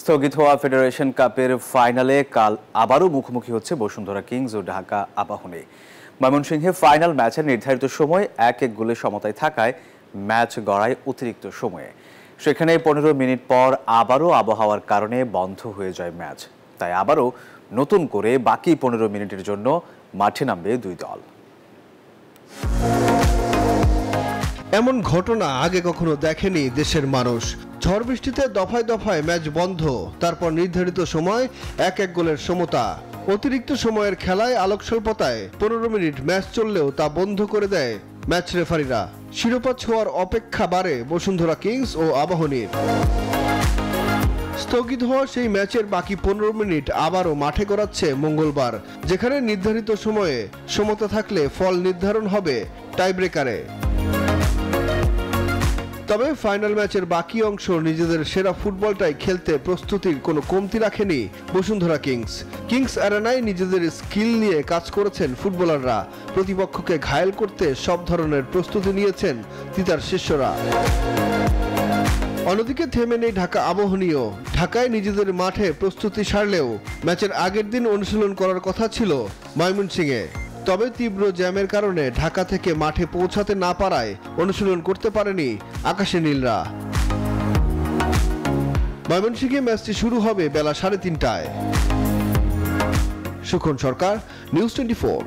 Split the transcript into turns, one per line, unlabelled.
স্থগিত হওয়া ফেডারেশন কাপের ফাইনালে কাল আবারও মুখোমুখি হচ্ছে বসুন্ধরা কিংস ও ঢাকা আবাহনী। ময়মনসিংহে ফাইনাল ম্যাচের নির্ধারিত সময় 1-1 গোলে সমতায় থাকায় ম্যাচ গড়ায় অতিরিক্ত সময়ে। সেখানে 15 মিনিট পর আবারও আবহাওয়ার কারণে বন্ধ হয়ে যায় ম্যাচ। তাই আবারও নতুন করে বাকি 15 মিনিটের জন্য মাঠে নামবে দুই দল।
এমন ঘটনা আগে কখনো দেখেনি দেশের মানুষ। ঝড় বৃষ্টিতে দফায় দফায় ম্যাচ বন্ধ, তারপর নির্ধারিত সময় 1-1 গোলের সমতা। অতিরিক্ত সময়ের খেলায় আলোক স্বল্পতায় 15 মিনিট ম্যাচ চললেও তা বন্ধ করে দেয় ম্যাচ রেফারিরা। শিরোপা ছোঁয়ার অপেক্ষা বাড়ে বসুন্ধরা কিংস ও আবাহনীর। স্থগিত হওয়া সেই ম্যাচের বাকি 15 মিনিট আবারও মাঠে গড়াচ্ছে মঙ্গলবার, যেখানে নির্ধারিত সময়ে সমতা থাকলে ফল নির্ধারণ হবে টাইব্রেকারে। তবে ফাইনাল ম্যাচের বাকি অংশ নিজেদের সেরা ফুটবলটাই খেলতে প্রস্তুতির কোনো কমতি রাখেনি বসুন্ধরা কিংস অ্যারেনায় নিজেদের স্কিল নিয়ে কাজ করেছেন ফুটবলাররা। প্রতিপক্ষকে ঘায়েল করতে সব ধরনের প্রস্তুতি নিয়েছেন তিতার শিষ্যরা। অন্যদিকে থেমে নেই ঢাকা আবাহনীও। ঢাকায় নিজেদের মাঠে প্রস্তুতি সারলেও ম্যাচের আগের দিন অনুশীলন করার কথা ছিল ময়মনসিংহে। তবে তীব্র জ্যামের কারণে ঢাকা থেকে মাঠে পৌঁছাতে না পারায় অনুশীলন করতে পারেনি আকাশে নীলরা। ময়মনসিংহে ম্যাচটি শুরু হবে বেলা 3:30টায়। সুখন সরকার, নিউজ 24।